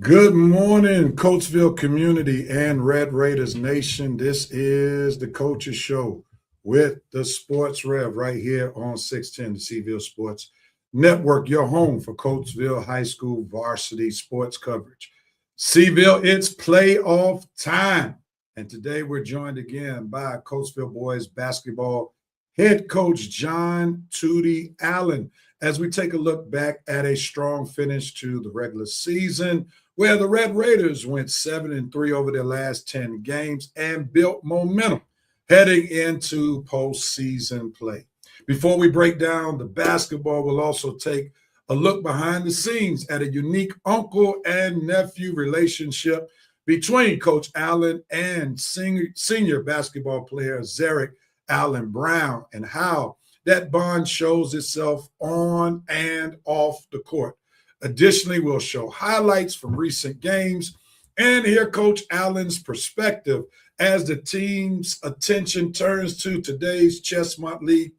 Good morning, Coatesville community and Red Raiders Nation. This is the Coaches Show with the Sports Rev right here on 610, the Seville Sports Network, your home for Coatesville High School varsity sports coverage. Seville, it's playoff time. And today we're joined again by Coatesville boys basketball head coach John Tootie Allen as we take a look back at a strong finish to the regular season where the Red Raiders went 7-3 over their last 10 games and built momentum heading into postseason play. Before we break down the basketball, we'll also take a look behind the scenes at a unique uncle and nephew relationship between Coach Allen and senior basketball player Zeric Allen-Brown and how that bond shows itself on and off the court. Additionally, we'll show highlights from recent games and hear Coach Allen's perspective as the team's attention turns to today's Ches-Mont League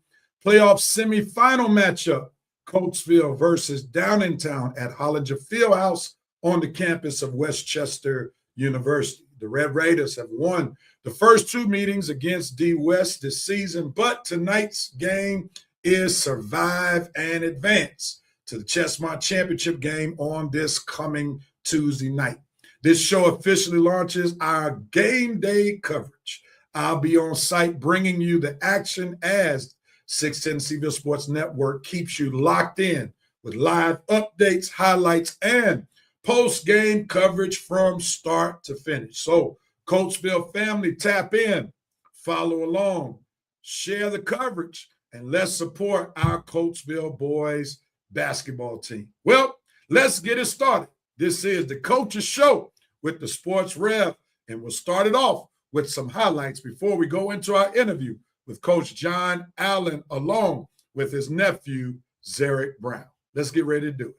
playoff semifinal matchup, Coatesville versus Downingtown at Hollinger Fieldhouse on the campus of West Chester University. The Red Raiders have won the first two meetings against D West this season, but tonight's game is survive and advance to the Ches-Mont Championship game on this coming Tuesday night. This show officially launches our game day coverage. I'll be on site bringing you the action as 610 Seville Sports Network keeps you locked in with live updates, highlights, and post-game coverage from start to finish. So, Coatesville family, tap in, follow along, share the coverage, and let's support our Coatesville boys basketball team. Well, let's get it started. This is the Coaches Show with the Sports Rev, and we'll start it off with some highlights before we go into our interview with Coach John Allen along with his nephew, Zeric Brown. Let's get ready to do it.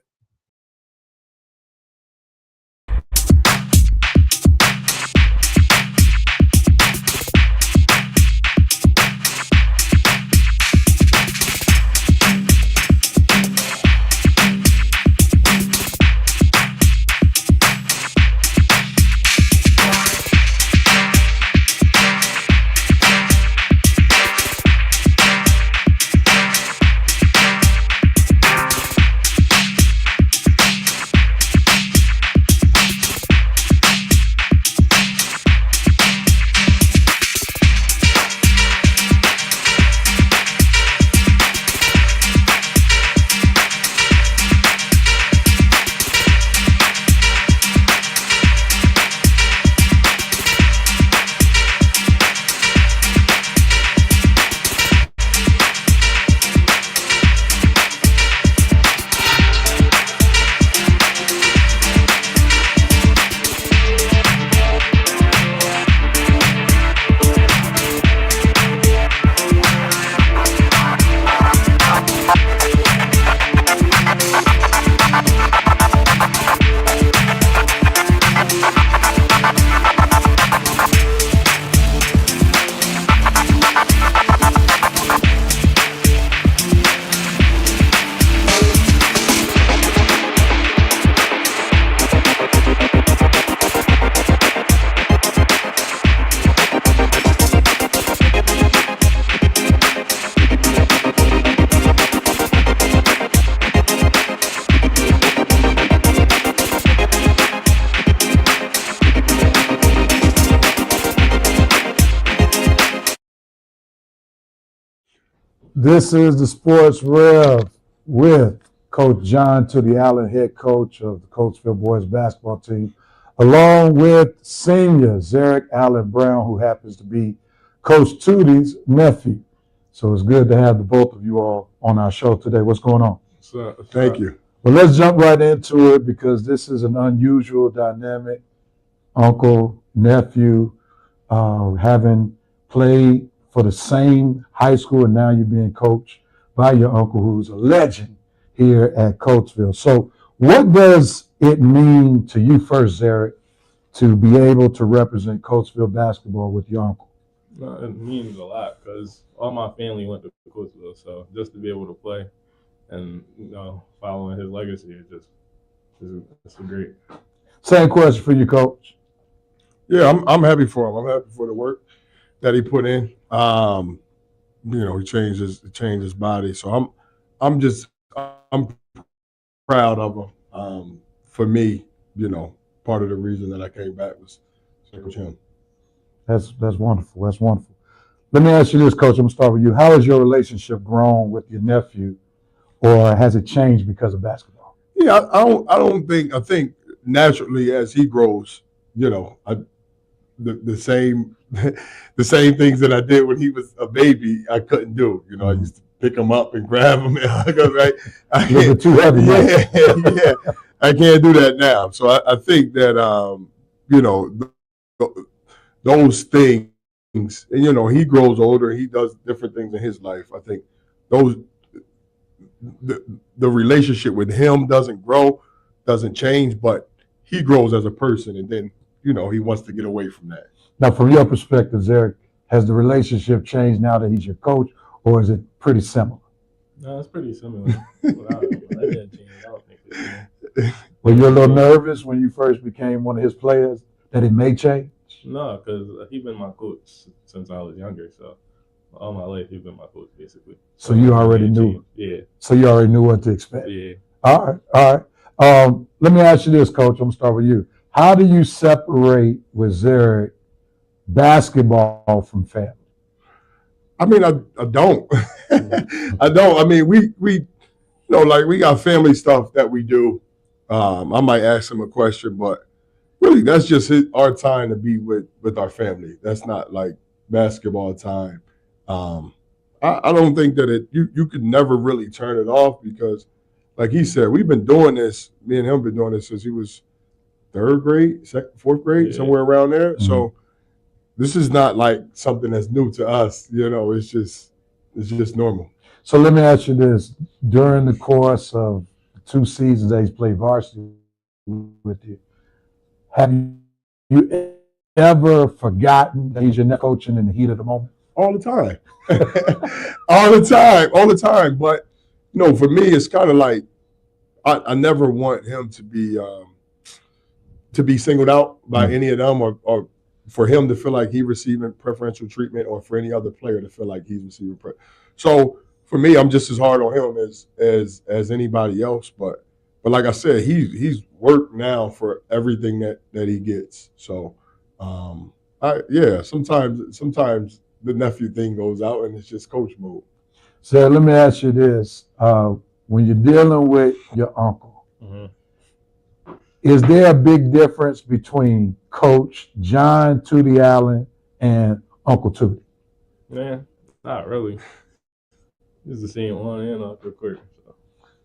This is the Sports Rev with Coach John Tootie Allen, head coach of the Coatesville boys basketball team, along with senior Zeric Allen-Brown, who happens to be Coach Tootie's nephew. So it's good to have the both of you all on our show today. What's going on? Thank you. Well, let's jump right into it because this is an unusual dynamic. Uncle, nephew, having played for the same high school, and now you're being coached by your uncle, who's a legend here at Coatesville. So what does it mean to you first, Zeric, to be able to represent Coatesville basketball with your uncle? It means a lot because all my family went to Coatesville, so just to be able to play and following his legacy is just it's great. Same question for you, Coach. Yeah, I'm happy for him. I'm happy for the work that he put in. He changed his body. So I'm proud of him. For me, part of the reason that I came back was Coach him. That's wonderful. That's wonderful. Let me ask you this, Coach. I'm gonna start with you. How has your relationship grown with your nephew, or has it changed because of basketball? Yeah, I think naturally as he grows, the same the same things that I did when he was a baby, I couldn't do. I used to pick him up and grab him and hug him, right? A little bit too heavy. Yeah. I can't do that now. So I think that those things, and he grows older, he does different things in his life. I think those the relationship with him doesn't change, but he grows as a person, and then he wants to get away from that. Now, from your perspective, Zeric, has the relationship changed now that he's your coach, or is it pretty similar? No, it's pretty similar. That didn't change. I don't think it. Were you a little nervous when you first became one of his players that it may change? No, because he's been my coach since I was younger. So all my life, he's been my coach, basically. So you already knew. Yeah. So you already knew what to expect. Yeah. All right. Let me ask you this, Coach. I'm gonna start with you. How do you separate with Zeric basketball from family? I mean, I don't. I don't. I mean, we we got family stuff that we do. I might ask him a question, but really, that's just our time to be with our family. That's not like basketball time. I don't think that you could never really turn it off because, like he said, we've been doing this. Me and him been doing this since he was third grade, fourth grade, somewhere around there. Mm-hmm. So this is not like something that's new to us. It's just normal. So let me ask you this: during the course of 2 seasons that he's played varsity with you, have you ever forgotten that he's your net coaching in the heat of the moment? All the time. All the time. But, for me, it's kind of like I never want him to be singled out by any of them or for him to feel like he's receiving preferential treatment or for any other player to feel like he's receiving So for me, I'm just as hard on him as anybody else. But like I said, he's worked now for everything that he gets. So sometimes the nephew thing goes out and it's just coach mode. So let me ask you this. When you're dealing with your uncle, is there a big difference between Coach John Tootie Allen and Uncle Tootie? Yeah, not really. It's the same on and off the court.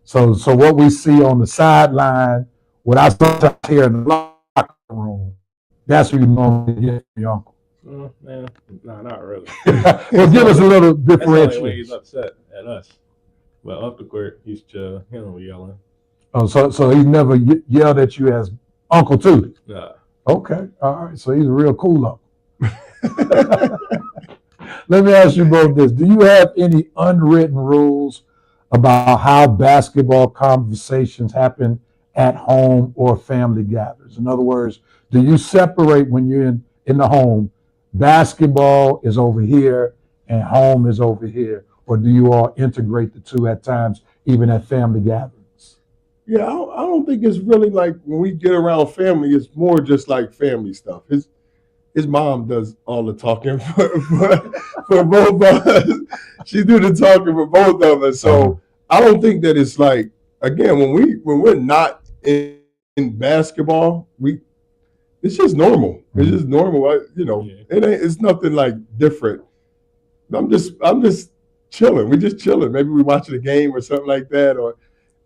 So what we see on the sideline, what I sometimes hear in the locker room, that's what you normally get from your uncle. No, not really. Well, give us a little differentiation. That's the only way he's upset at us. But off the court, he's chill. He don't be yelling. Oh, so he's never yelled at you as Uncle Tootie? Nah. Okay, all right. So he's a real cool uncle. Let me ask you both this. Do you have any unwritten rules about how basketball conversations happen at home or family gatherings? In other words, do you separate when you're in the home, basketball is over here and home is over here? Or do you all integrate the two at times, even at family gatherings? Yeah, I don't think it's really like when we get around family, it's more just like family stuff. His mom does all the talking for both of us. She do the talking for both of us. So I don't think that it's like, again, when we're not in basketball, it's just normal. It's just normal. It's nothing like different. I'm just chilling. We're just chilling. Maybe we're watching a game or something like that, or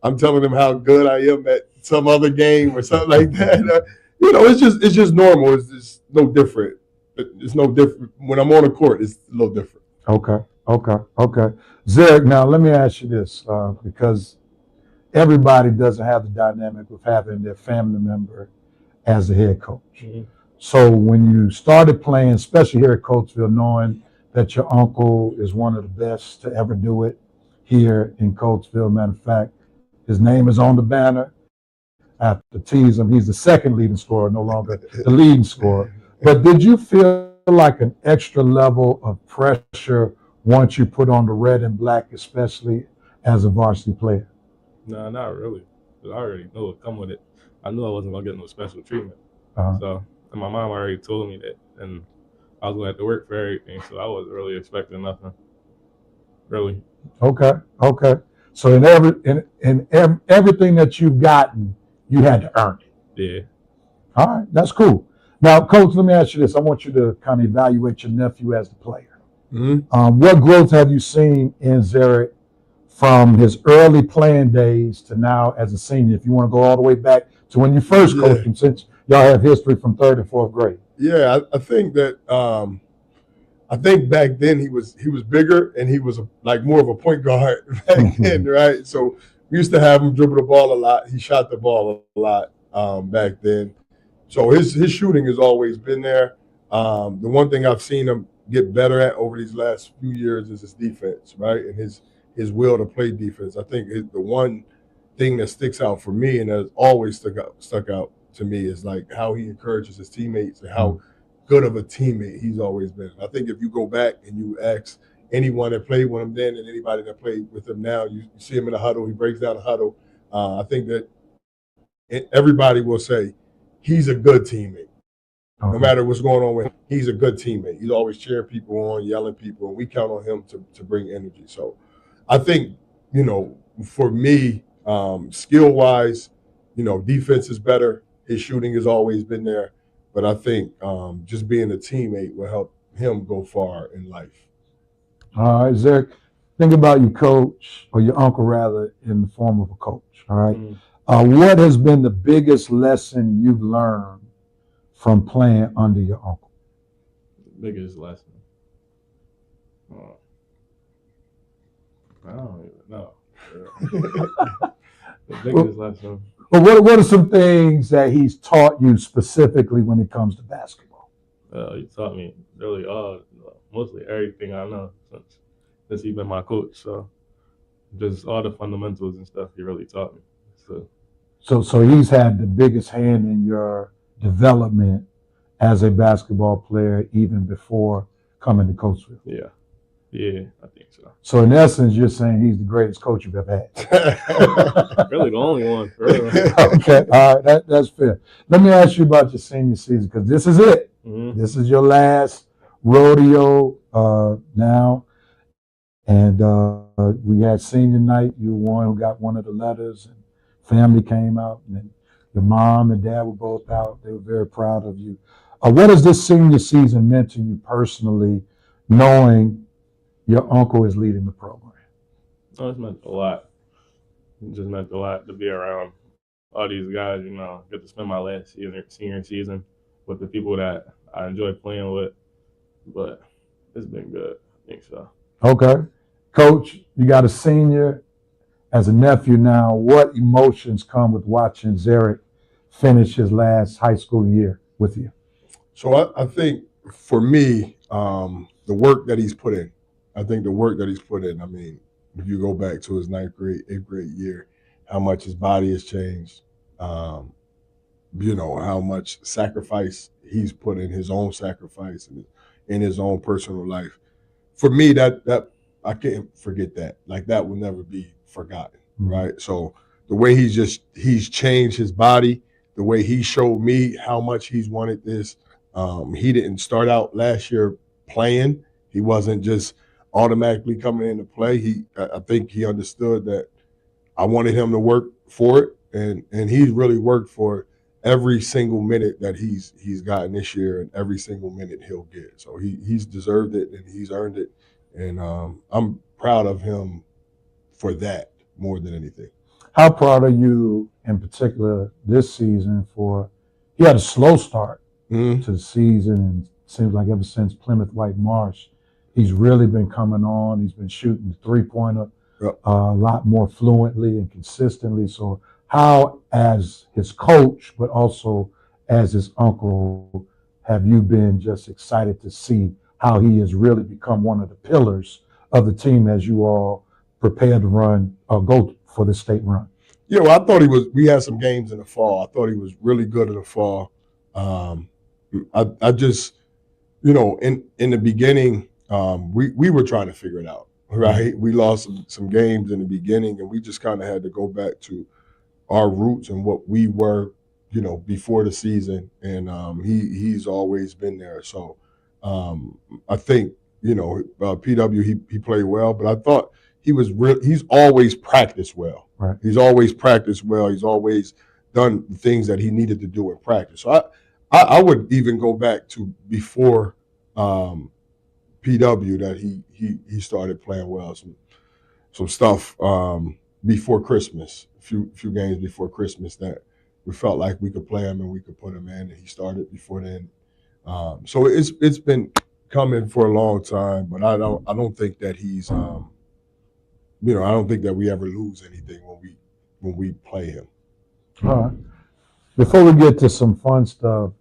I'm telling them how good I am at some other game or something like that. It's just normal. It's just no different. It's no different. When I'm on the court, it's a little different. Okay. Zeric, now let me ask you this, because everybody doesn't have the dynamic of having their family member as the head coach. Mm-hmm. So when you started playing, especially here at Coatesville, knowing that your uncle is one of the best to ever do it here in Coatesville, matter of fact, his name is on the banner. have to tease him. He's the second leading scorer, no longer the leading scorer. But did you feel like an extra level of pressure once you put on the red and black, especially as a varsity player? Nah, not really. 'Cause I already knew what come with it. I knew I wasn't gonna get no special treatment. Uh-huh. So, and my mom already told me that, and I was gonna have to work for everything. So I wasn't really expecting nothing. Really. Okay. So in everything that you've gotten, you had to earn it. Yeah. All right, that's cool. Now, Coach, let me ask you this. I want you to kind of evaluate your nephew as the player. Mm-hmm. What growth have you seen in Zeric from his early playing days to now as a senior? If you want to go all the way back to when you first coached him, since y'all have history from 3rd and 4th grade. Yeah, I think that I think back then he was bigger and he was like more of a point guard back then, right? So we used to have him dribble the ball a lot. He shot the ball a lot back then. So his shooting has always been there. The one thing I've seen him get better at over these last few years is his defense, right? And his will to play defense. I think the one thing that sticks out for me and has always stuck out to me is like how he encourages his teammates and how good of a teammate he's always been. I think if you go back and you ask anyone that played with him then and anybody that played with him now, you see him in a huddle, he breaks down a huddle. I think that everybody will say he's a good teammate. Okay. No matter what's going on with him, he's a good teammate. He's always cheering people on, yelling people, and we count on him to bring energy. So I think, for me, skill-wise, defense is better. His shooting has always been there. But I think just being a teammate will help him go far in life. All right, Zeric, think about your coach, or your uncle rather, in the form of a coach, all right? Mm-hmm. What has been the biggest lesson you've learned from playing under your uncle? Biggest lesson. I don't even know. The biggest lesson. But what are some things that he's taught you specifically when it comes to basketball? He taught me really mostly everything I know since he's been my coach. So just all the fundamentals and stuff he really taught me. So he's had the biggest hand in your development as a basketball player even before coming to Coatesville. Yeah, I think so. So in essence, you're saying he's the greatest coach you've ever had. Really the only one. For real. Okay, all right, that's fair. Let me ask you about your senior season, because this is it. Mm-hmm. This is your last rodeo now. And we had senior night. You were one who got one of the letters, and family came out, and then your mom and dad were both out. They were very proud of you. What has this senior season meant to you personally, knowing your uncle is leading the program? Oh, it's meant a lot. It just meant a lot to be around all these guys, get to spend my last senior season with the people that I enjoy playing with. But it's been good. I think so. Okay. Coach, you got a senior as a nephew now. What emotions come with watching Zeric finish his last high school year with you? So I think for me, the work that he's put in, I mean, if you go back to his 9th grade, 8th grade year, how much his body has changed, how much sacrifice he's put in, his own sacrifice and in his own personal life. For me, that I can't forget that. Like, that will never be forgotten, right? So the way he's changed his body, the way he showed me how much he's wanted this. He didn't start out last year playing. He wasn't just automatically coming into play. I think he understood that I wanted him to work for it, and he's really worked for every single minute that he's gotten this year, and every single minute he'll get. So he's deserved it, and he's earned it, and I'm proud of him for that more than anything. How proud are you in particular this season he had a slow start to the season, and it seems like ever since Plymouth White Marsh, he's really been coming on. He's been shooting the three-pointer a lot more fluently and consistently. So how, as his coach, but also as his uncle, have you been just excited to see how he has really become one of the pillars of the team as you all prepare to go for the state run? Yeah, well, I thought he was. We had some games in the fall. I thought he was really good in the fall. I just, in the beginning, we were trying to figure it out, right? We lost some games in the beginning, and we just kind of had to go back to our roots and what we were, before the season. And he's always been there. So I think, PW, he played well, but I thought he's always practiced well. Right. He's always practiced well. He's always done the things that he needed to do in practice. So I would even go back to before PW that he started playing well. Some stuff before Christmas, a few games before Christmas that we felt like we could play him and we could put him in, and he started before then. So it's been coming for a long time, but I don't think that he's I don't think that we ever lose anything when we play him. All right. Before we get to some fun stuff,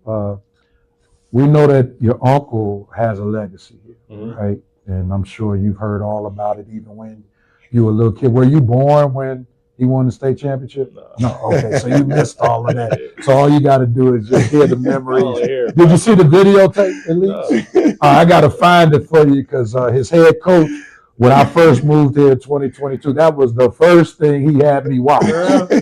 we know that your uncle has a legacy here, right? And I'm sure you've heard all about it, even when you were a little kid. Were you born when he won the state championship? No. Okay, so you missed all of that. So all you got to do is just hear the memories. Did you see the videotape at least? I got to find it for you because his head coach, when I first moved here in 2022, that was the first thing he had me watch,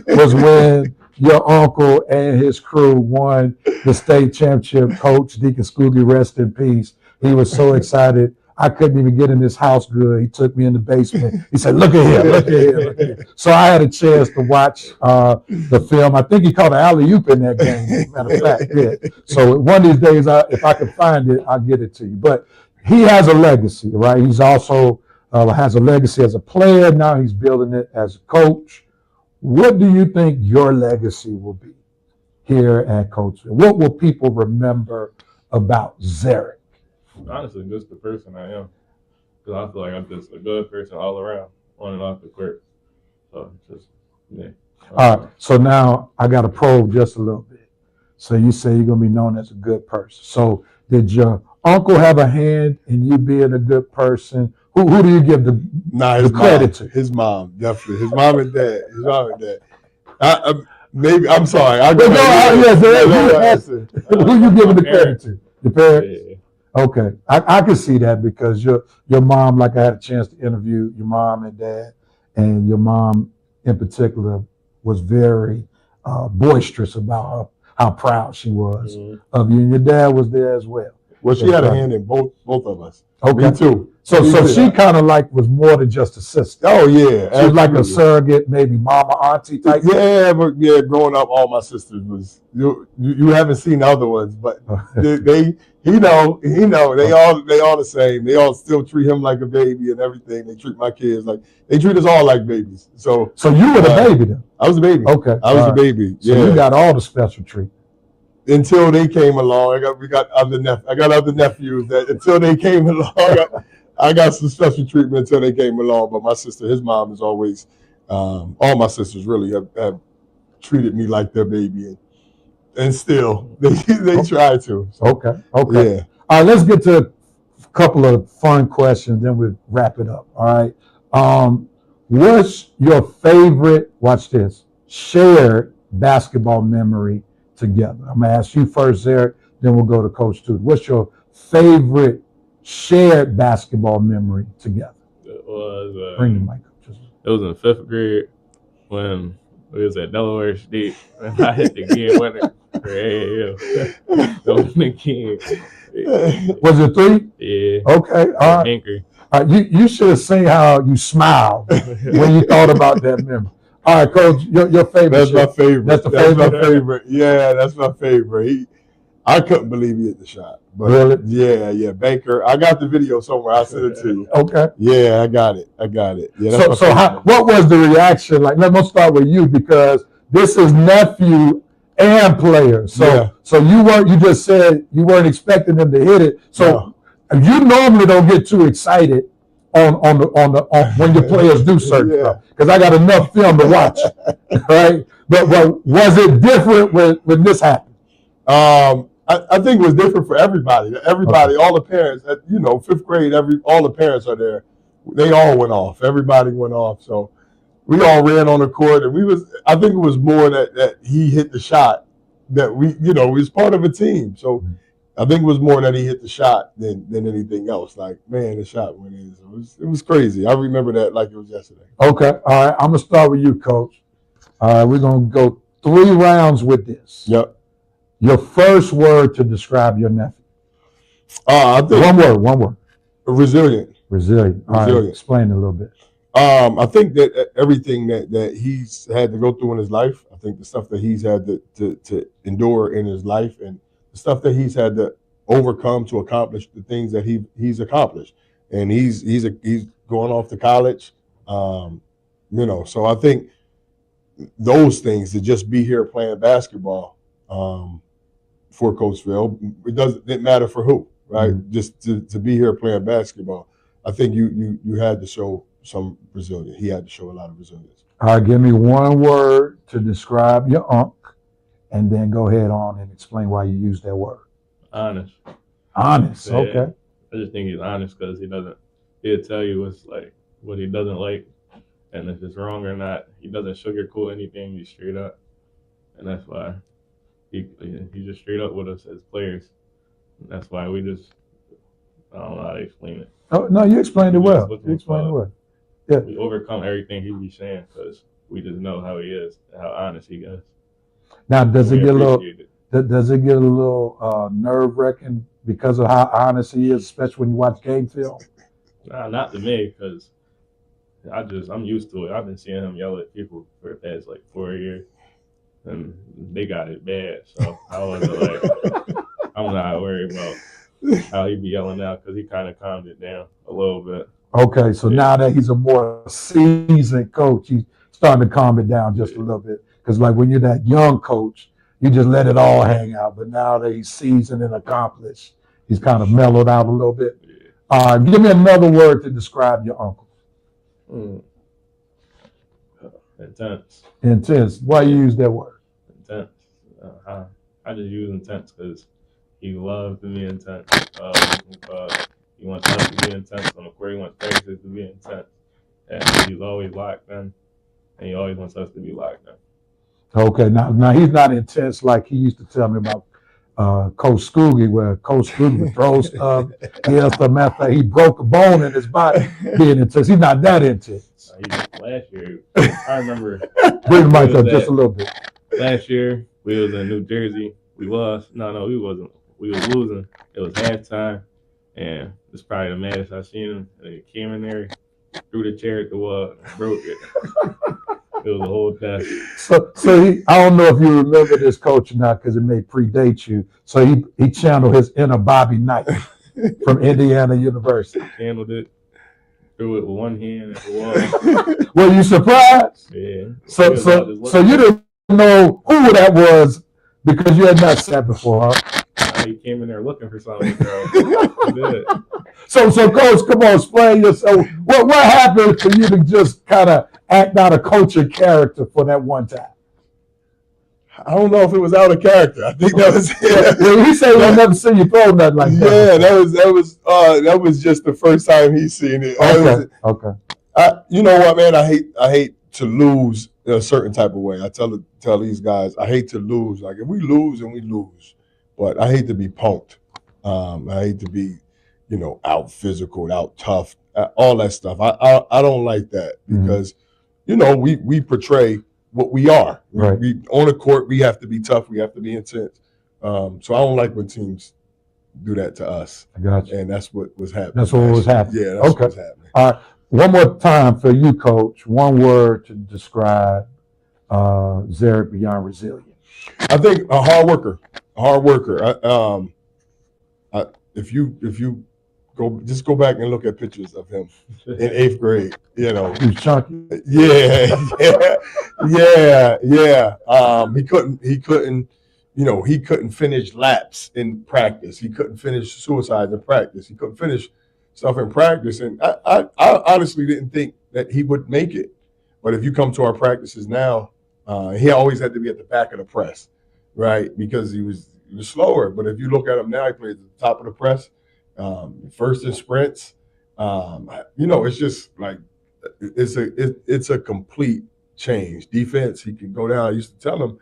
was when your uncle and his crew won the state championship. Coach Deacon Scoogie, rest in peace. He was so excited. I couldn't even get in his house good. He took me in the basement. He said, look at here, look at here, look at here. So I had a chance to watch the film. I think he caught an alley-oop in that game, matter of fact. Yeah. So one of these days, if I can find it, I'll get it to you. But he has a legacy, right? He's also has a legacy as a player. Now he's building it as a coach. What do you think your legacy will be here at Coatesville? What will people remember about Zeric? Honestly, just the person I am. Because I feel like I'm just a good person all around, on and off the court. So, just, yeah. All right. So now I got to probe just a little bit. So you say you're going to be known as a good person. So did your uncle have a hand in you being a good person? Who do you give the credit to? His mom, definitely. His mom and dad. Maybe, I'm sorry. Who you giving the credit to? The parents? Yeah. Okay. I can see that because your mom, like I had a chance to interview your mom and dad, and your mom in particular was very boisterous about how proud she was of you, and your dad was there as well. Well, she had a hand in both of us. Okay. Me too. So she kind of like was more than just a sister. Oh yeah, she was like a surrogate, maybe mama, auntie type. Yeah, but yeah, growing up, all my sisters was you haven't seen the other ones, but he know they all the same. They all still treat him like a baby and everything. They treat my kids like they treat us all like babies. So you were the baby then? I was a baby. Okay, I was a baby. So you got all the special treatment. Until they came along, I got other nephews that until they came along, I got some special treatment until they came along. But my sister, his mom, is always, all my sisters really have treated me like their baby, and still they try to. So, okay. Yeah. All right, let's get to a couple of fun questions, then we wrap it up. All right. What's your favorite? Watch this. Shared basketball memory together. I'm gonna ask you first, Zeric, then we'll go to Coach Tootie. What's your favorite shared basketball memory together? It was Bring the mic up. It was in 5th grade when we was at Delaware State and I hit the game winner for AAU. That was the game. Was it 3? Yeah. Okay. All right. You should have seen how you smiled when you thought about that memory. All right, Coach, your favorite. That's my favorite. That's my favorite. Yeah, that's my favorite. I couldn't believe he hit the shot. But really? Yeah. Baker. I got the video somewhere. I'll send it to you. Okay. Yeah, I got it. Yeah, what was the reaction like? Let's start with you because this is nephew and player. So you just said you weren't expecting them to hit it. So you normally don't get too excited on when your players do certain stuff because I got enough film to watch, right? But was it different when this happened? I think it was different for everybody. Everybody, all the parents, 5th grade, all the parents are there. They all went off. Everybody went off. So we all ran on the court, and I think it was more that he hit the shot that we was part of a team. So I think it was more that he hit the shot than anything else. Like, man, the shot went in. So it was crazy. I remember that like it was yesterday. Okay. All right. I'm gonna start with you, Coach. All right. We're gonna go 3 rounds with this. Yep. Your first word to describe your nephew. I think One word. Resilient. Resilient. All right. Resilient. Explain a little bit. I think that everything that he's had to go through in his life, I think the stuff that he's had to endure in his life, and the stuff that he's had to overcome to accomplish the things that he's accomplished, and he's going off to college, So I think those things, to just be here playing basketball for Coatesville, it didn't matter for who, right? Mm-hmm. Just to be here playing basketball, I think you had to show some resilience. He had to show a lot of resilience. All right, give me one word to describe your uncle, and then go ahead on and explain why you use that word. Honest. Honest. Yeah. Okay. I just think he's honest because he'll tell you what he doesn't like, and if it's wrong or not. He doesn't sugarcoat anything. He's straight up, and that's why he's just straight up with us as players. And that's why I don't know how to explain it. Oh no, you explained it well. Just You explained it well. Yeah. We overcome everything he be saying because we just know how he is, how honest he is. Now, does it We get a little? appreciate it. Does it get a little nerve-wracking because of how honest he is, especially when you watch game film? Nah, not to me, because I'm used to it. I've been seeing him yell at people for the past 4 years, and they got it bad. So I wasn't I'm not worried about how he be yelling now because he kind of calmed it down a little bit. Okay, so now that he's a more seasoned coach, he's starting to calm it down just a little bit. Because when you're that young coach, you just let it all hang out. But now that he's seasoned and accomplished, he's kind of mellowed out a little bit. Yeah. Give me another word to describe your uncle. Intense. Intense. Why you use that word? Intense. I just use intense because he loves to be intense. He wants us to be intense on the court. He wants practice to be intense. And he's always locked in. And he always wants us to be locked in. Okay, now he's not intense like he used to tell me about Coach Scoogie, where Coach Scoogie would throw stuff. He broke a bone in his body being intense. He's not that intense. Last year, I remember. Bring the mic up just a little bit. Last year, we was in New Jersey. We lost. No, we wasn't. We was losing. It was halftime, and it's probably the maddest I've seen him. And he came in there, threw the chair at the wall, and broke it. It was a whole test. So I don't know if you remember this, Coach, or not, because it may predate you. So he channeled his inner Bobby Knight from Indiana University. Handled it. Threw it with one hand at the wall. Were you surprised? Yeah. So you didn't know who that was because you had not sat before, huh? He came in there looking for something, bro. He did. So Coach, come on, explain yourself. What happened for you to just kind of act out a coaching character for that one time? I don't know if it was out of character. I think that was it. Well, he said he'll never seen you throw nothing like that. Yeah, that was just the first time he's seen it. Okay. You know what, man? I hate to lose in a certain type of way. I tell these guys, I hate to lose. Like, if we lose, and we lose, but I hate to be punked. I hate to be, out physical, out tough, all that stuff. I don't like that because, we portray what we are. Right. We on the court, we have to be tough. We have to be intense. So I don't like when teams do that to us. I got you. And that's what was happening. That's what was happening. Yeah, that's what was happening. All right. One more time for you, Coach. One word to describe Zeric beyond resilient. I think a hard worker. If you go back and look at pictures of him in 8th grade, He was chunky. Yeah. He couldn't finish laps in practice. He couldn't finish suicides in practice. He couldn't finish stuff in practice. And I honestly didn't think that he would make it. But if you come to our practices now, he always had to be at the back of the press, right? Because he was slower. But if you look at him now, he plays at the top of the press, first in sprints. It's just like it's a complete change. Defense, he can go down. I used to tell him,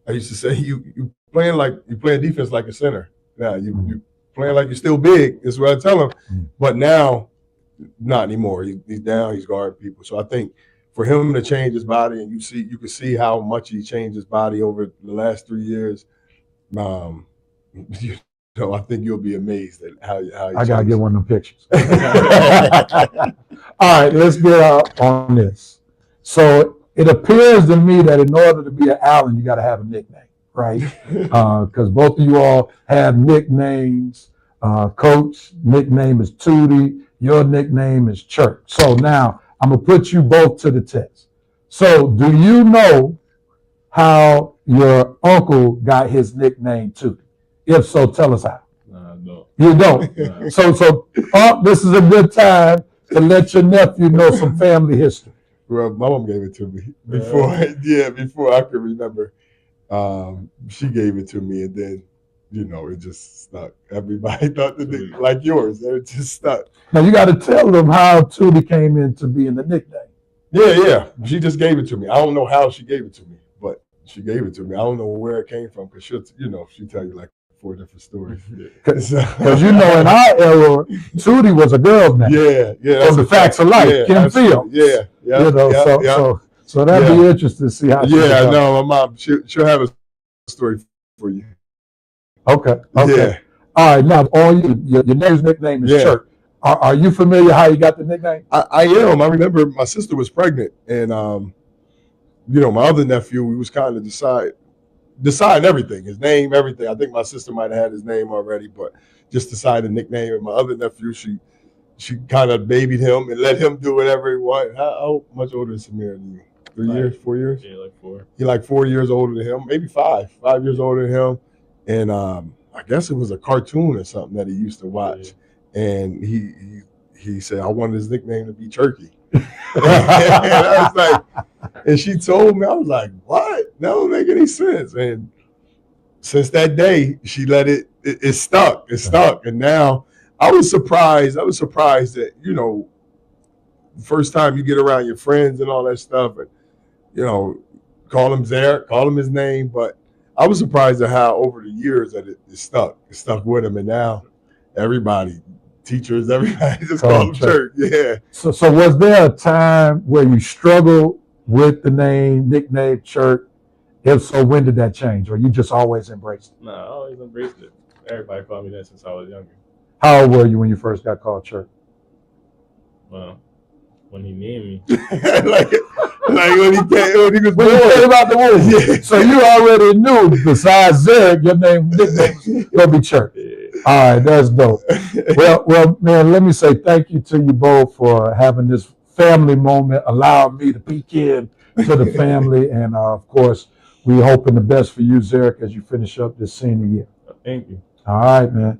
I used to say, you playing defense like a center. Now you playing like you're still big, is what I tell him. But now, not anymore. He's down, he's guarding people. So I think for him to change his body, and you can see how much he changed his body over the last 3 years. I think you'll be amazed at how he I gotta changed. get one of them pictures. All right, let's get out on this. So it appears to me that in order to be an Allen, you got to have a nickname, right? Because both of you all have nicknames. Coach nickname is Tootie. Your nickname is Church. So now I'm gonna put you both to the test. So do you know how your uncle got his nickname Tootie? If so, tell us how. Nah, I don't. You don't. Nah. So this is a good time to let your nephew know some family history. Well, my mom gave it to me before I could remember. She gave it to me, and then, it just stuck. Everybody thought like yours. It just stuck. Now you got to tell them how Tootie came into being the nickname. Yeah. She just gave it to me. I don't know how she gave it to me, but she gave it to me. I don't know where it came from, because she'll tell you like 4 different stories. Because in our era, Tootie was a girl's name. Yeah. From the facts of life, Kim Fields. Yeah. So that'd be interesting to see how. Yeah, no, my mom, she'll have a story for you. Okay. Yeah. All right. Now, your name's nickname is Church. Are you familiar how you got the nickname? I am. I remember my sister was pregnant, and my other nephew, we was kind of deciding everything, his name, everything. I think my sister might have had his name already, but just decided a nickname. And my other nephew, she kind of babied him and let him do whatever he wanted. How much older is Samir than you? 3 years, 4 years? Yeah, like 4. He like 4 years older than him, maybe 5 years older than him. And I guess it was a cartoon or something that he used to watch. Yeah. And he said, I wanted his nickname to be Turkey. And I was like, and she told me, I was like, what? That don't make any sense. And since that day, she let it stuck. It stuck. And now I was surprised that, the first time you get around your friends and all that stuff, and, call him Zeric, call him his name. But I was surprised at how over the years that it stuck. It stuck with him. And now everybody, teachers, everybody just call him Church. Yeah. So was there a time where you struggled with the nickname Church? If so, when did that change? Or you just always embraced it? No, I always embraced it. Everybody called me that since I was younger. How old were you when you first got called Church? Well, when he named me. like when he was When you came out the womb. Yeah. So you already knew, besides Zeric, your nickname was going to be Church. Yeah. All right, that's dope. Well, man, let me say thank you to you both for having this family moment, allowing me to peek in to the family. And, of course, we're hoping the best for you, Zeric, as you finish up this senior year. Thank you. All right, man.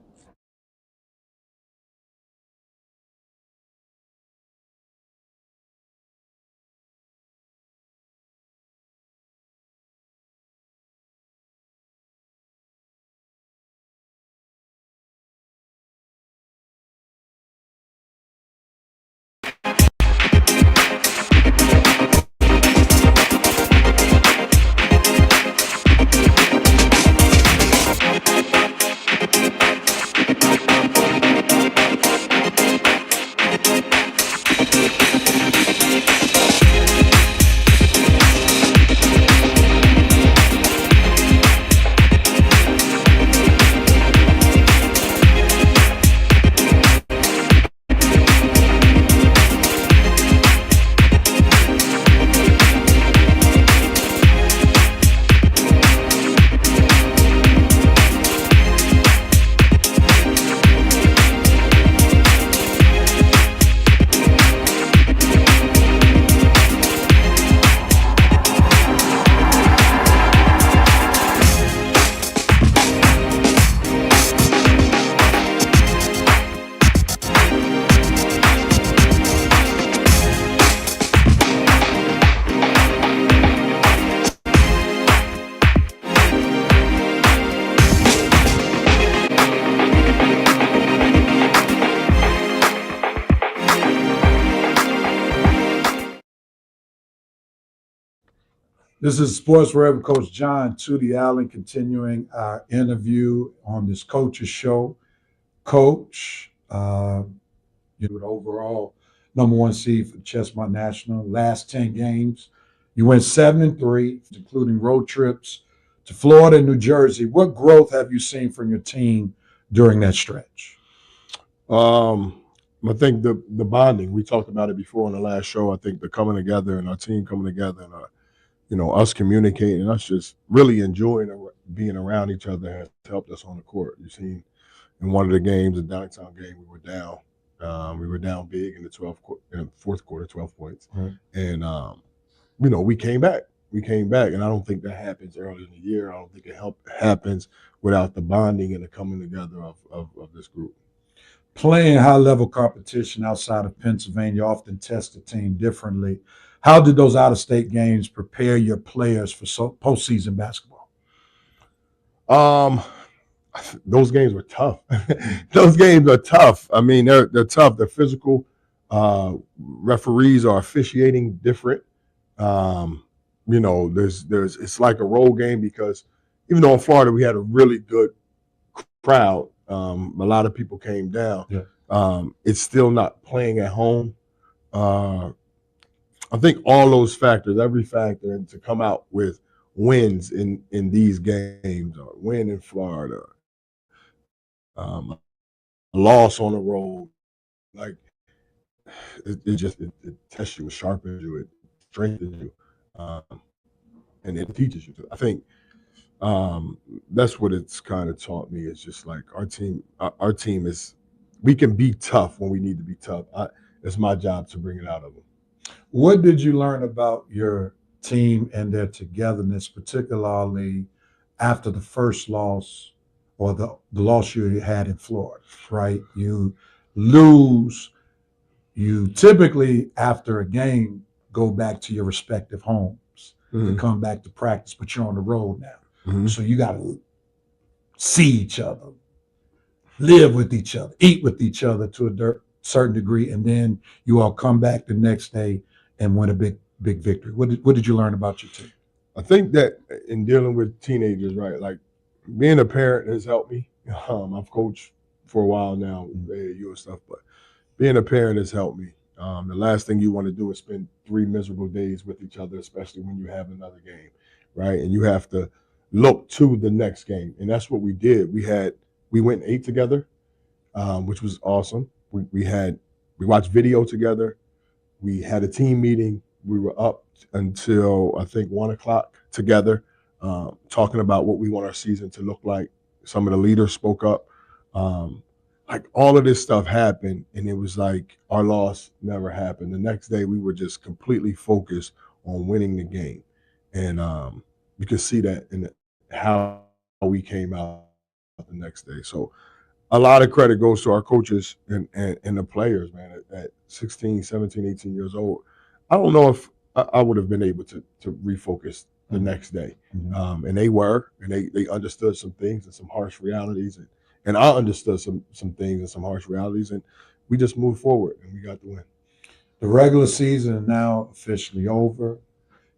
This is Sports Rev Coach John Tootie Allen continuing our interview on this coach's show. Coach, you were the overall #1 seed for the Ches-Mont National. Last 10 games, you went 7-3, including road trips to Florida and New Jersey. What growth have you seen from your team during that stretch? I think the bonding, we talked about it before on the last show. I think the coming together and our team coming together and us communicating and us just really enjoying being around each other has helped us on the court. You've seen in one of the games, the Downingtown game, we were down. We were down big in the fourth quarter, 12 points. Right. And, we came back. And I don't think that happens early in the year. I don't think it happens without the bonding and the coming together of this group. Playing high-level competition outside of Pennsylvania often tests the team differently. How did those out-of-state games prepare your players for postseason basketball? Those games were tough. Those games are tough. I mean, they're tough. They're physical. Referees are officiating different. It's like a road game because even though in Florida we had a really good crowd, a lot of people came down. Yeah. It's still not playing at home. I think all those factors, every factor, and to come out with wins in these games, or win in Florida, a loss on the road, like it tests you, it sharpens you, it strengthens you, and it teaches you. I think that's what it's kind of taught me. It's just like our team is, we can be tough when we need to be tough. It's my job to bring it out of them. What did you learn about your team and their togetherness, particularly after the first loss or the loss you had in Florida, right? You lose, you typically after a game go back to your respective homes and come back to practice, but you're on the road now. Mm-hmm. So you got to see each other, live with each other, eat with each other to a certain degree, and then you all come back the next day and win a big victory. What did you learn about your team? I think that in dealing with teenagers, right, like being a parent has helped me. I've coached for a while now with AAU and stuff, but being a parent has helped me. The last thing you want to do is spend 3 miserable days with each other, especially when you have another game, right? And you have to look to the next game, and that's what we did. We went and ate together, which was awesome. We watched video together. We had a team meeting. We were up until I think 1 o'clock together, talking about what we want our season to look like. Some of the leaders spoke up. Like all of this stuff happened, and it was like our loss never happened. The next day, we were just completely focused on winning the game, and you can see that in how we came out the next day. So a lot of credit goes to our coaches and the players, man, at 16, 17, 18 years old. I don't know if I would have been able to refocus the next day. Mm-hmm. And they understood some things and some harsh realities. And I understood some things and some harsh realities. And we just moved forward and we got the win. The regular season is now officially over.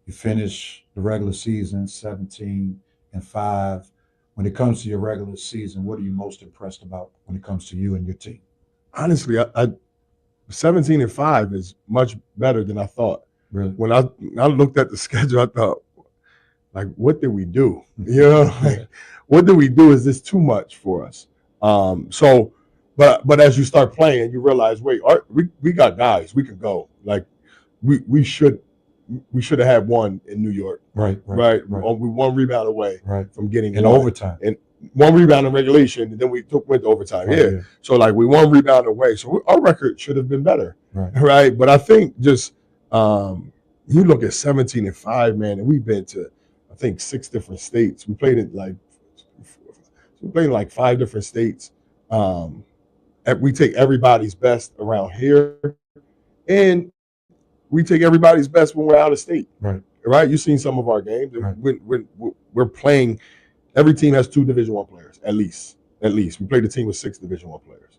You finish the regular season 17-5. When it comes to your regular season, what are you most impressed about when it comes to you and your team? Honestly, 17-5 is much better than I thought. Really? When I looked at the schedule, I thought, like, what did we do? You know, like, what did we do? Is this too much for us? But as you start playing, you realize, wait, we got guys, we can go. Like, we should have had one in New York. Right. We 1 rebound away from getting in overtime. And 1 rebound in regulation, and then we went to overtime. Yeah. So like we 1 rebound away. So our record should have been better. Right. But I think just you look at 17-5, man, and we've been to I think 6 different states. We played in like 5 different states. We take everybody's best around here, and we take everybody's best when we're out of state. Right. You've seen some of our games. Right. When we're playing, every team has 2 Division I players at least. We played a team with 6 Division I players.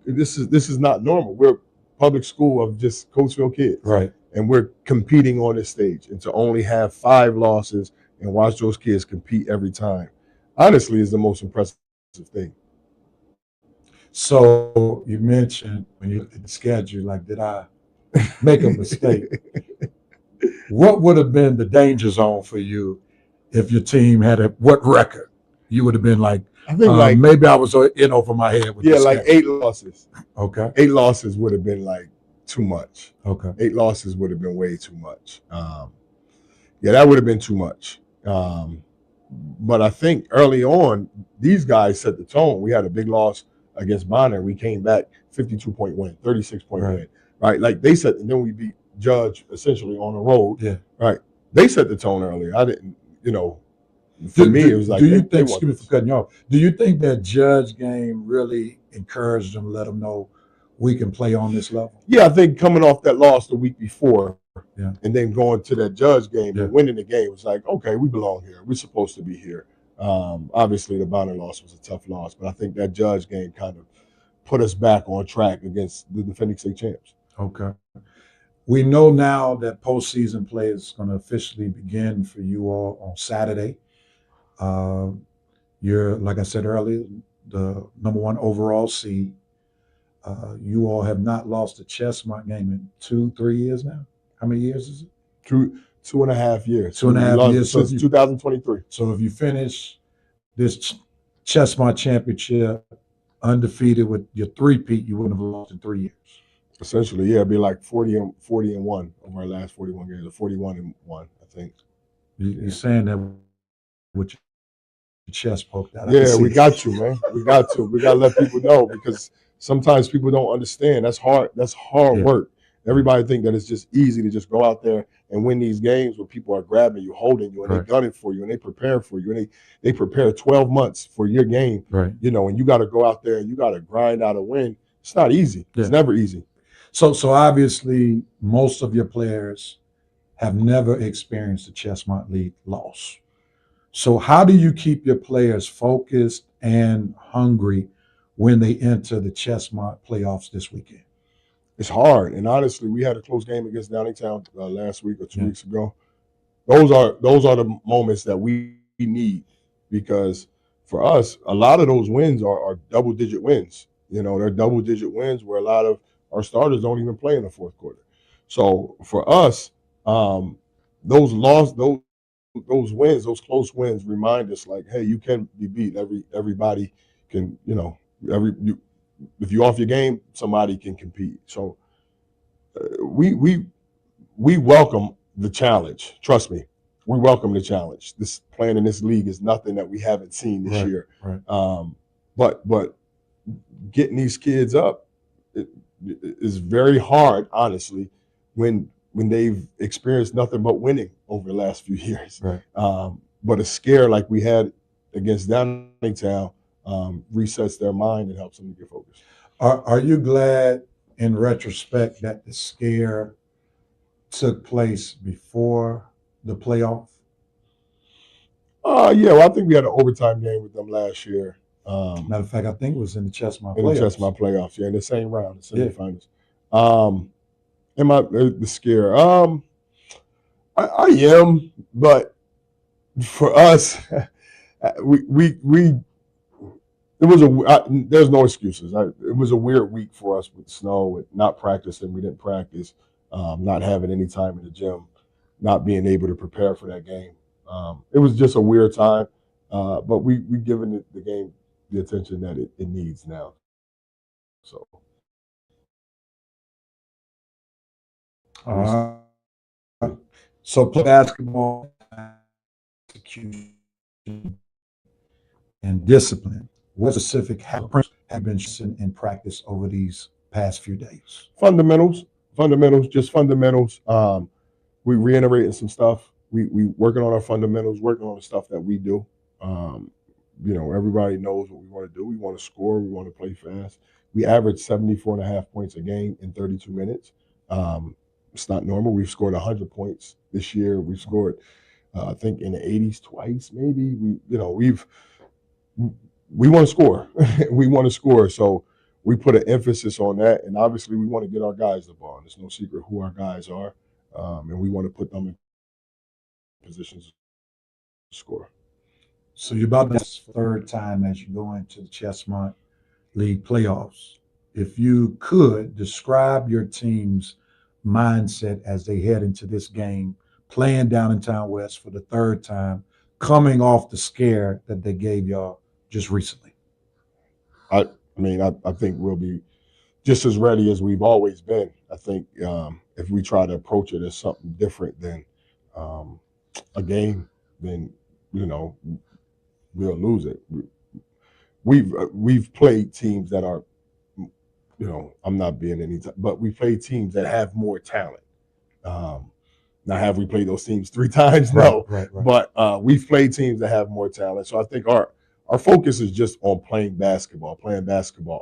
This is not normal. We're a public school of just Coatesville kids. Right. and we're competing on this stage. And to only have 5 losses and watch those kids compete every time, honestly, is the most impressive thing. So you mentioned when you looked at the schedule, like, did I make a mistake? What would have been the danger zone for you if your team had what record? You would have been like, I think maybe I was in over my head with the like schedule. 8 losses. Okay. 8 losses would have been like too much. Okay. 8 losses would have been way too much. Yeah, that would have been too much. But I think early on, these guys set the tone. We had a big loss against Bonner. We came back 52-point win, 36-point win, right? Like they said, and then we beat Judge essentially on the road. Yeah. Right. They set the tone earlier. I didn't, for me, it was like, do you think, excuse me for cutting you off, do you think that Judge game really encouraged them, let them know we can play on this level? Yeah, I think coming off that loss the week before, yeah, and then going to that Judge game yeah, and winning the game was like, okay, we belong here. We're supposed to be here. Obviously, the Bonner loss was a tough loss, but I think that Judge game kind of put us back on track against the defending state champs. Okay. We know now that postseason play is going to officially begin for you all on Saturday. You're, like I said earlier, the #1 overall seed. You all have not lost a Ches-Mont game in 2-3 years now. How many years is it? 2.5 years. 2.5 years. Since 2023. So if you finish this Ches-Mont championship undefeated with your three-peat, you wouldn't have lost in 3 years. Essentially, yeah, it'd be like 40-1 over our last 41 games, or 41-1, I think. You're saying that with your chest poked out. Yeah, we got to, man. We got to. We got to let people know, because sometimes people don't understand. That's hard. That's hard work. Everybody think that it's just easy to just go out there and win these games where people are grabbing you, holding you, and they're gunning for you, and they prepare for you, and they prepare 12 months for your game. Right. And you got to go out there and you got to grind out a win. It's not easy. Yeah. It's never easy. So obviously, most of your players have never experienced a Ches-Mont League loss. So how do you keep your players focused and hungry when they enter the Ches-Mont playoffs this weekend? It's hard, and honestly, we had a close game against Downingtown last week or 2 weeks ago. Those are the moments that we need, because for us, a lot of those wins are double-digit wins. They're double-digit wins where a lot of our starters don't even play in the fourth quarter. So for us, those wins, those close wins, remind us like, hey, you can be beat. Everybody can, if you're off your game, somebody can compete. So we welcome the challenge. Trust me, we welcome the challenge. This playing in this league is nothing that we haven't seen this year. Right. But getting these kids up is very hard, honestly, when they've experienced nothing but winning over the last few years. Right. But a scare like we had against Downingtown resets their mind and helps them to get focused. Are you glad, in retrospect, that the scare took place before the playoff? Yeah, well, I think we had an overtime game with them last year. Matter of fact, I think it was in the Ches-Mont playoffs. In the Ches-Mont playoffs, yeah, in the same round, the semifinals. The scare? I am, but for us, there's no excuses. It was a weird week for us with snow, with not practicing. We didn't practice, not having any time in the gym, not being able to prepare for that game. It was just a weird time, but we've given the game the attention that it needs now. So play basketball, execution, and discipline. What specific have been in practice over these past few days? Fundamentals, just fundamentals. We reiterating some stuff. We working on our fundamentals, working on the stuff that we do. Everybody knows what we want to do. We want to score. We want to play fast. We average 74.5 points a game in 32 minutes. It's not normal. We've scored 100 points this year. We've scored, I think, in the 80s twice, maybe. We want to score. We want to score. So we put an emphasis on that. And obviously, we want to get our guys the ball. There's no secret who our guys are. and we want to put them in positions to score. So you're about this third time as you go into the Ches-Mont League playoffs. If you could describe your team's mindset as they head into this game, playing Downingtown West for the third time, coming off the scare that they gave y'all just recently. I mean, I think we'll be just as ready as we've always been. I think if we try to approach it as something different than a game, then we'll lose it. We've played teams that are, I'm not being any, but we played teams that have more talent. Now, have we played those teams 3 times? No, right. But we've played teams that have more talent. So I think our focus is just on playing basketball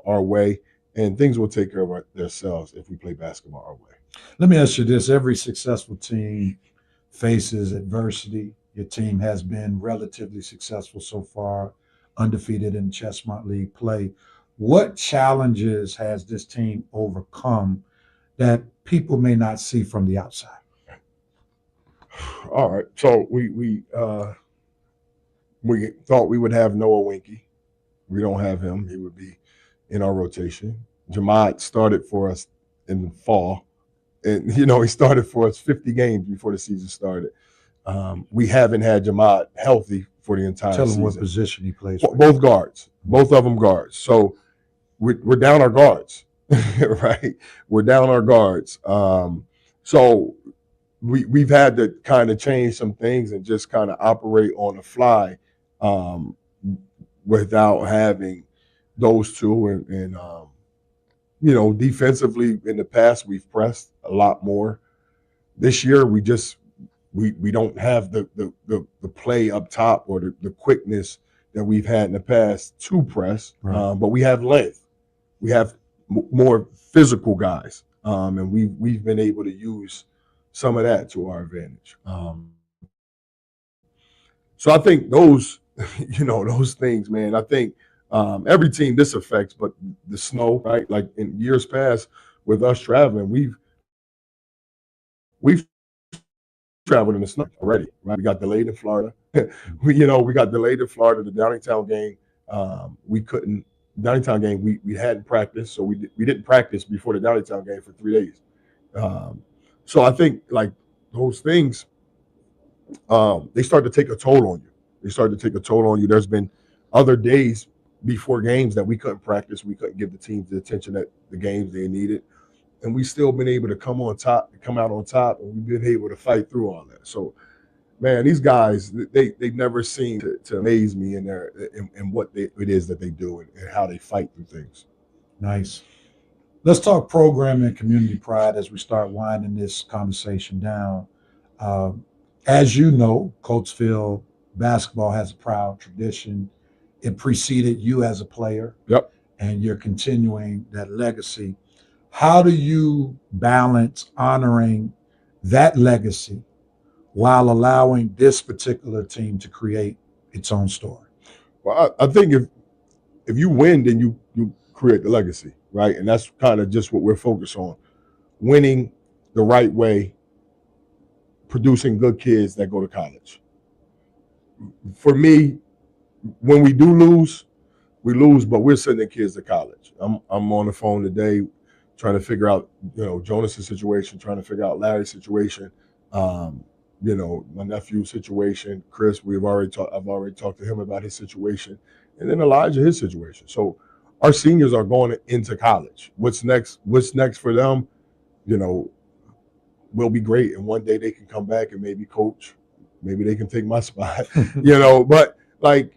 our way, and things will take care of themselves if we play basketball our way. Let me ask you this. Every successful team faces adversity. Your team has been relatively successful so far, undefeated in Ches-Mont League play. What challenges has this team overcome that people may not see from the outside? All right. So we thought we would have Noah Winky. We don't have him. He would be in our rotation. Ches-Mont started for us in the fall. And, he started for us 50 games before the season started. We haven't had Ches-Mont healthy for the entire season. Tell him what position he plays for. Both guards. Both of them guards. So we're down our guards, right? We're down our guards. So we've had to kind of change some things and just kind of operate on the fly without having those two. And defensively in the past, we've pressed a lot more. This year, we don't have the play up top or the quickness that we've had in the past to press, right. But we have length. We have more physical guys, and we've been able to use some of that to our advantage. So I think those, those things, man. I think every team this affects, but the snow, right? Like in years past, with us traveling, we've traveled in the snow already, right? We got delayed in Florida. we got delayed in Florida. The Downingtown game, we couldn't. Downingtown game, we hadn't practiced, so we didn't practice before the Downingtown game for 3 days. So I think like those things, they start to take a toll on you. There's been other days before games that we couldn't practice. We couldn't give the teams the attention that the games they needed. And we've still been able to come out on top, and we've been able to fight through all that. So, man, these guys, they never seem to amaze me in what it is that they do and how they fight through things. Nice. Let's talk program and community pride as we start winding this conversation down. As you know, Coatesville basketball has a proud tradition. It preceded you as a player. Yep. And you're continuing that legacy. How do you balance honoring that legacy while allowing this particular team to create its own story? Well, I think if you win, then you create the legacy, right? And that's kind of just what we're focused on. Winning the right way, producing good kids that go to college. For me, when we do lose, we lose, but we're sending kids to college. I'm on the phone today trying to figure out, Jonas's situation, trying to figure out Larry's situation, my nephew's situation, Chris, I've already talked to him about his situation, and then Elijah, his situation. So our seniors are going into college. What's next for them, will be great. And one day they can come back and maybe coach. Maybe they can take my spot, but like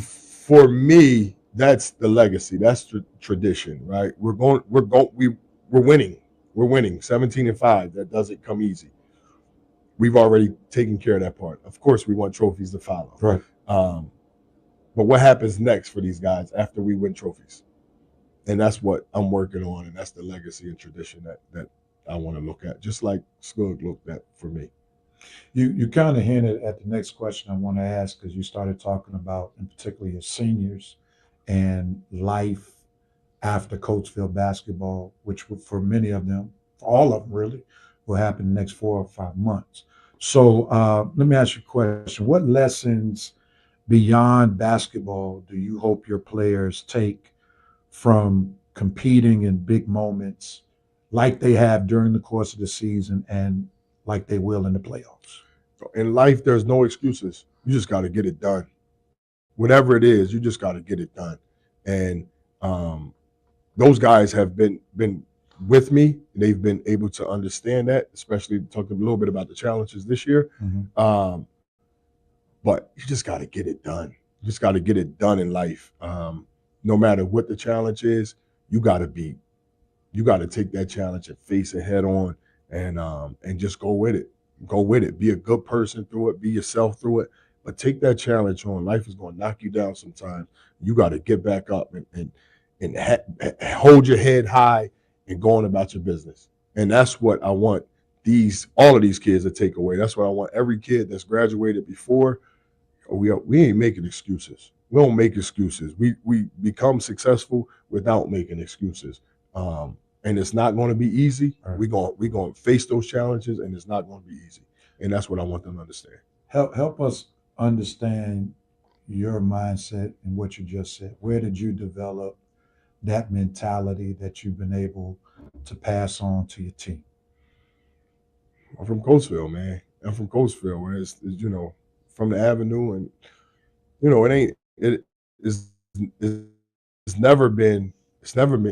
for me, that's the legacy. That's the tradition, right? We're winning. We're winning 17-5. That doesn't come easy. We've already taken care of that part. Of course, we want trophies to follow. Right. But what happens next for these guys after we win trophies? And that's what I'm working on, and that's the legacy and tradition that I want to look at, just like Skug looked at for me. You kind of hinted at the next question I want to ask, because you started talking about, in particular, your seniors and life after Coatesville basketball, which for many of them, for all of them really, will happen in the next 4 or 5 months. So let me ask you a question. What lessons beyond basketball do you hope your players take from competing in big moments like they have during the course of the season and like they will in the playoffs? In life, there's no excuses. You just got to get it done. Whatever it is, you just got to get it done. And those guys have been with me. They've been able to understand that, especially talking a little bit about the challenges this year. Mm-hmm. But you just got to get it done. You just got to get it done in life. No matter what the challenge is, you got to take that challenge and face it head on and just go with it. Go with it. Be a good person through it. Be yourself through it. But take that challenge on. Life is going to knock you down sometimes. You got to get back up and hold your head high and go on about your business. And that's what I want all of these kids to take away. That's what I want every kid that's graduated before. We ain't making excuses. We don't make excuses. We become successful without making excuses. And it's not going to be easy. Right. We're going to face those challenges, and it's not going to be easy. And that's what I want them to understand. Help us understand your mindset and what you just said. Where did you develop that mentality that you've been able to pass on to your team? I'm from Coatesville, man. I'm from Coatesville, where it's from the Avenue, and it's never been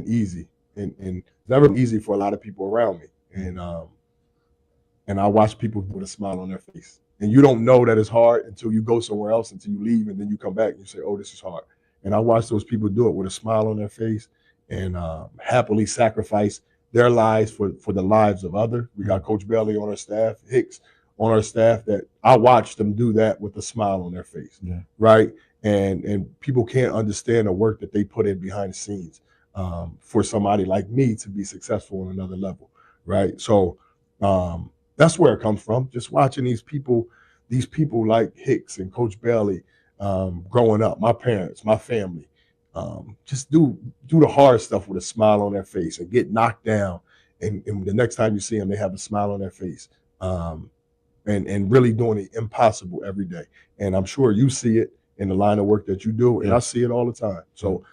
easy, and it's never been easy for a lot of people around me, and I watch people with a smile on their face, and you don't know that it's hard until you go somewhere else, until you leave, and then you come back and you say, oh, this is hard. And I watch those people do it with a smile on their face and happily sacrifice their lives for the lives of others. We got Coach Bailey on our staff, Hicks on our staff, that I watch them do that with a smile on their face, right? And people can't understand the work that they put in behind the scenes for somebody like me to be successful on another level, right? So that's where it comes from. Just watching these people like Hicks and Coach Bailey growing up, my parents, my family, just do the hard stuff with a smile on their face and get knocked down. And the next time you see them, they have a smile on their face. And really doing the impossible every day. And I'm sure you see it in the line of work that you do, and I see it all the time. So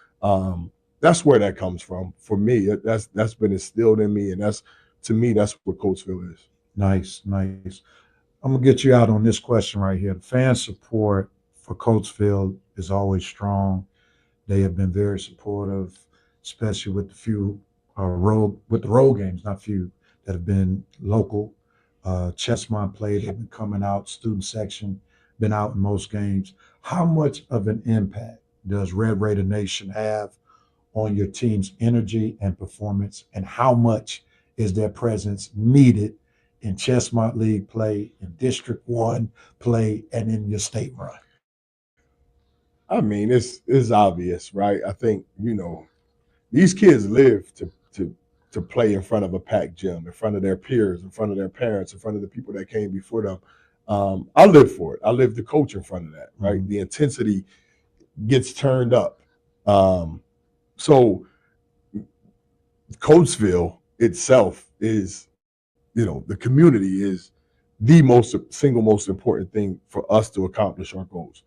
that's where that comes from. For me, that's been instilled in me, and to me, that's what Coatesville is. Nice. I'm gonna get you out on this question right here. The fan support for Coatesville is always strong. They have been very supportive, especially with the few road games, not few, that have been local. Ches-Mont played, they've been coming out, student section, been out in most games. How much of an impact does Red Raider Nation have on your team's energy and performance, and how much is their presence needed in Ches-Mont League play, in District 1 play, and in your state run? I mean, it's obvious, right? I think, these kids live to play in front of a packed gym, in front of their peers, in front of their parents, in front of the people that came before them. I live for it. I live to coach in front of that, right? Mm-hmm. The intensity gets turned up. So Coatesville itself is, the community is the single most important thing for us to accomplish our goals.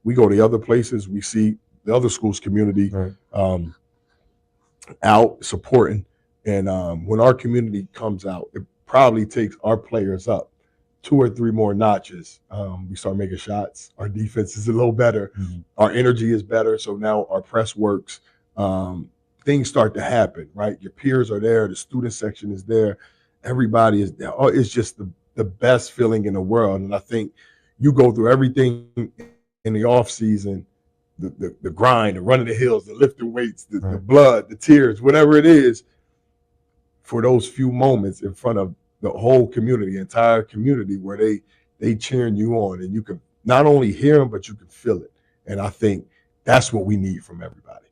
We go to other places, we see the other schools' community out supporting. And when our community comes out, it probably takes our players up 2 or 3 more notches. We start making shots. Our defense is a little better. Mm-hmm. Our energy is better. So now our press works. Things start to happen, right? Your peers are there. The student section is there. Everybody is there. Oh, it's just the best feeling in the world. And I think you go through everything in the off season, the grind, the running the hills, the lifting weights, the blood, the tears, whatever it is, for those few moments in front of the whole community, entire community, where they cheering you on, and you can not only hear them, but you can feel it. And I think that's what we need from everybody.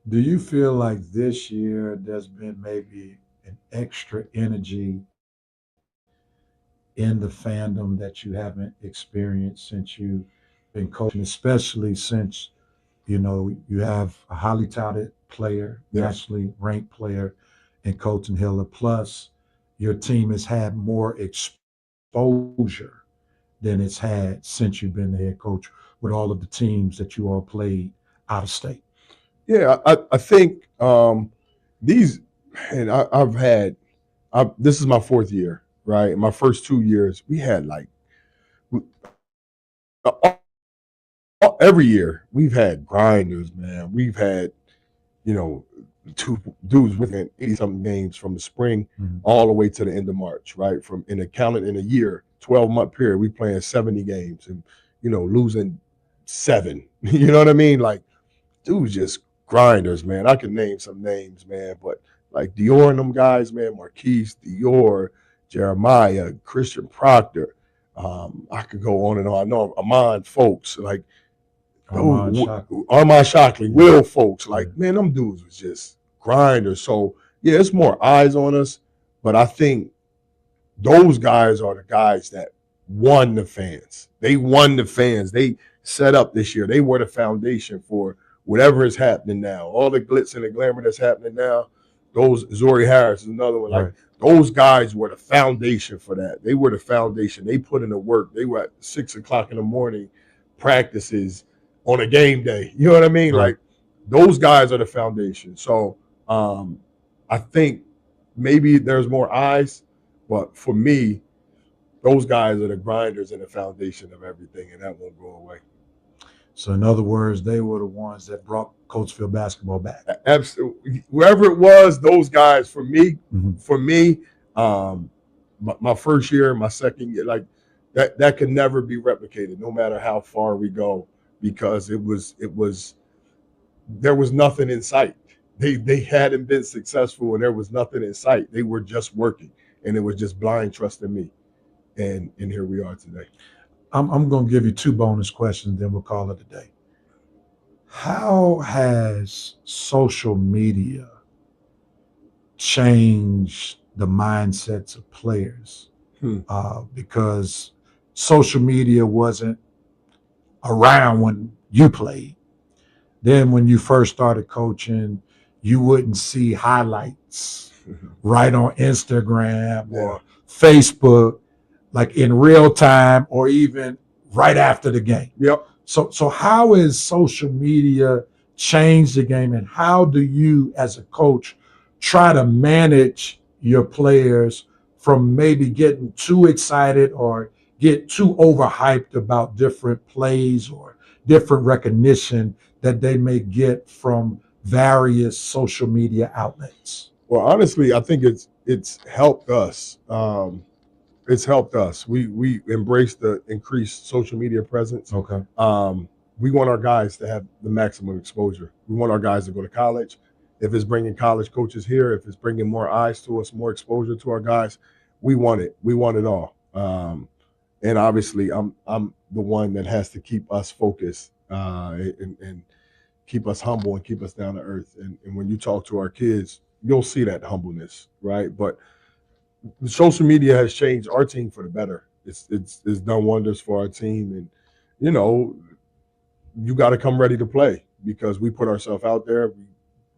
Do you feel like this year there's been maybe an extra energy in the fandom that you haven't experienced since you've been coaching, especially since, you have a highly touted player, nationally ranked player in Colton Hiller, plus, your team has had more exposure than it's had since you've been the head coach with all of the teams that you all played out of state? Yeah, I think these, and I've had, this is my 4th year, right? In my first 2 years, we had like every year we've had grinders, man. We've had, you know, 2 dudes within 80 something games from the spring all the way to the end of March, right? From in a year, 12-month period, we playing 70 games and, you know, losing 7. You know what I mean? Like, dudes just grinders, man. I can name some names, man, but like Dior and them guys, man, Marquise, Dior, Jeremiah, Christian Proctor. I could go on and on. I know Amon folks, like Armand Shockley, Will folks, like, man, them dudes was just grinders. So yeah, it's more eyes on us, but I think those guys are the guys that won the fans. They won the fans. They set up this year. They were the foundation for whatever is happening now. All the glitz and the glamour that's happening now. Those Zori Harris is another one. Like, those guys were the foundation for that. They were the foundation. They put in the work. They were at 6 o'clock in the morning practices on a game day. You know what I mean? Right. Like, those guys are the foundation. So I think maybe there's more eyes, but for me, those guys are the grinders and the foundation of everything, and that won't go away. So in other words, they were the ones that brought Coatesville basketball back. Absolutely. Whoever it was, those guys, for me, my first year, my second year, like that could never be replicated, no matter how far we go, because there was nothing in sight. They hadn't been successful, and there was nothing in sight. They were just working, and it was just blind trust in me. And here we are today. I'm going to give you 2 bonus questions, then we'll call it a day. How has social media changed the mindsets of players? Because social media wasn't around when you played. Then when you first started coaching, you wouldn't see highlights right on Instagram or Facebook, like in real time or even right after the game. Yep. So how has social media changed the game, and how do you as a coach try to manage your players from maybe getting too excited or get too overhyped about different plays or different recognition that they may get from various social media outlets? Well, honestly, I think it's helped us. It's helped us. We embrace the increased social media presence. Okay. We want our guys to have the maximum exposure. We want our guys to go to college. If it's bringing college coaches here, if it's bringing more eyes to us, more exposure to our guys, we want it. We want it all. And obviously, I'm the one that has to keep us focused and keep us humble and keep us down to earth. And when you talk to our kids, you'll see that humbleness, right? But social media has changed our team for the better. It's done wonders for our team, and you got to come ready to play because we put ourselves out there.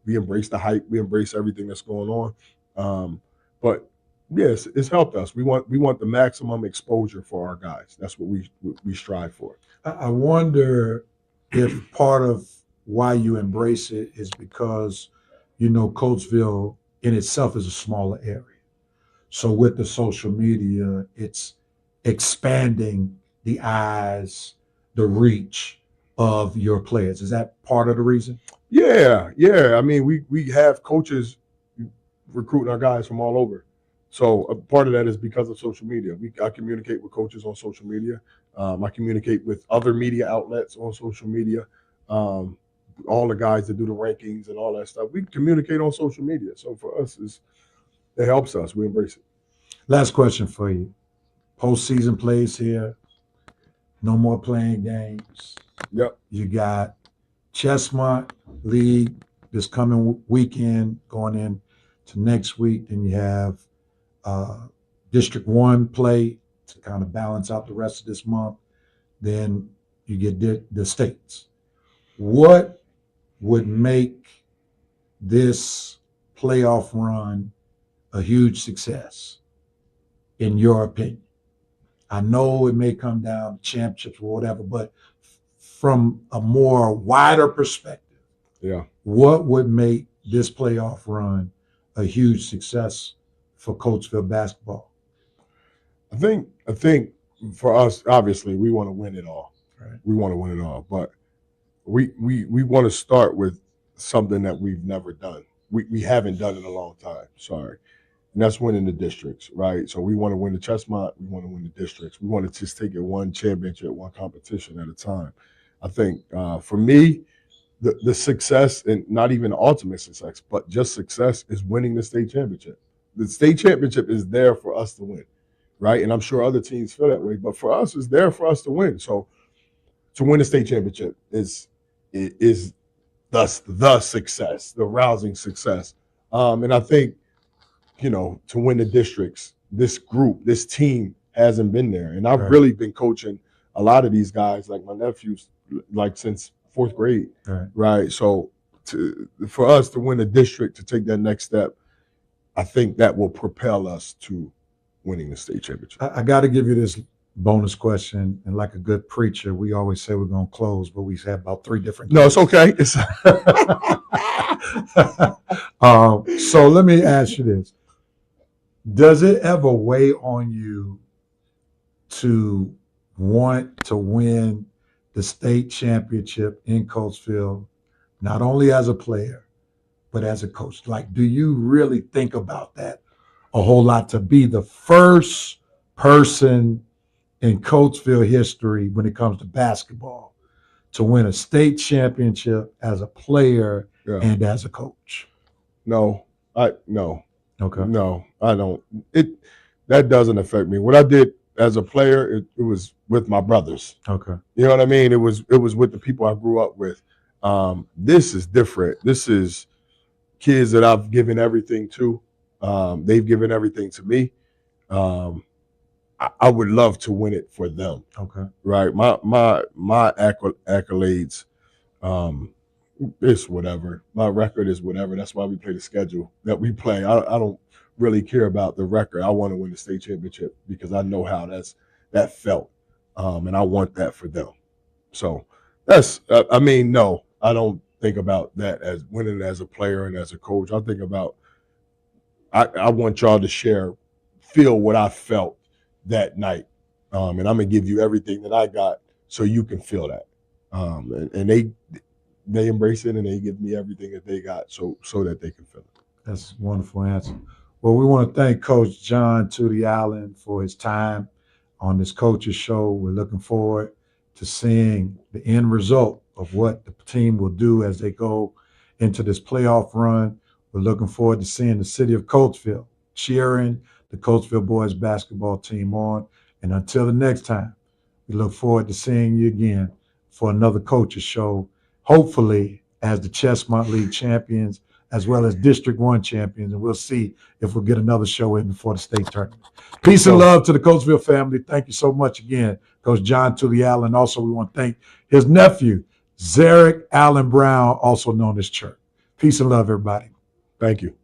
We embrace the hype. We embrace everything that's going on. But yes, it's helped us. We want the maximum exposure for our guys. That's what we strive for. I wonder if part of why you embrace it is because Coatesville in itself is a smaller area. So with the social media, it's expanding the eyes, the reach of your players. Is that part of the reason? Yeah. I mean, we have coaches recruiting our guys from all over. So a part of that is because of social media. I communicate with coaches on social media. I communicate with other media outlets on social media. All the guys that do the rankings and all that stuff, we communicate on social media. So for us, it helps us. We embrace it. Last question for you. Postseason plays here. No more playing games. Yep. You got Ches-Mont League this coming weekend going in to next week. Then you have District 1 play to kind of balance out the rest of this month. Then you get the states. What would make this playoff run a huge success? in your opinion? I know it may come down to championships or whatever, but from a more wider perspective, Yeah. what would make this playoff run a huge success for Coatesville basketball? I think for us, obviously, we want to win it all. Right. We want to win it all, but we want to start with something that we've never done. We haven't done in a long time. Sorry. And that's winning the districts, right? So we want to win the Ches-Mont. We want to win the districts. We want to just take it one championship, one competition at a time. I think for me, the success, and not even ultimate success, but just success, is winning the state championship. The state championship is there for us to win, right? And I'm sure other teams feel that way, but for us, it's there for us to win. So to win the state championship is thus the success, the rousing success. And I think, to win the districts, this group, this team hasn't been there. And I've really been coaching a lot of these guys, like my nephews, like since 4th grade, right? So for us to win the district, to take that next step, I think that will propel us to winning the state championship. I got to give you this bonus question, and like a good preacher, we always say we're going to close, but we have about 3 different. No, it's okay. So let me ask you this. Does it ever weigh on you to want to win the state championship in Coatesville, not only as a player, but as a coach? Like, do you really think about that a whole lot, to be the first person in Coatesville history when it comes to basketball to win a state championship as a player and as a coach? No. Okay. No, I don't. That doesn't affect me. What I did as a player, it was with my brothers. Okay. You know what I mean? It was with the people I grew up with. This is different. This is kids that I've given everything to. They've given everything to me. I would love to win it for them. Okay. Right. My accolades, it's whatever. My record is whatever. That's why we play the schedule that we play. I don't really care about the record. I want to win the state championship because I know how that felt, and I want that for them. So that's. No, I don't think about that as winning as a player and as a coach. I think about. I want y'all to feel what I felt that night, and I'm gonna give you everything that I got so you can feel that. And they embrace it, and they give me everything that they got so that they can feel it. That's a wonderful answer. Well, we want to thank Coach John Tootie Allen for his time on this Coaches Show. We're looking forward to seeing the end result of what the team will do as they go into this playoff run. We're looking forward to seeing the city of Coatesville cheering the Coatesville boys basketball team on. And until the next time, we look forward to seeing you again for another Coaches Show, hopefully as the Ches-Mont League champions, as well as District 1 champions. And we'll see if we'll get another show in before the state tournament. Peace and love to the Coatesville family. Thank you so much again, Coach John Tootie Allen. Also, we want to thank his nephew, Zeric Allen-Brown, also known as Church. Peace and love, everybody. Thank you.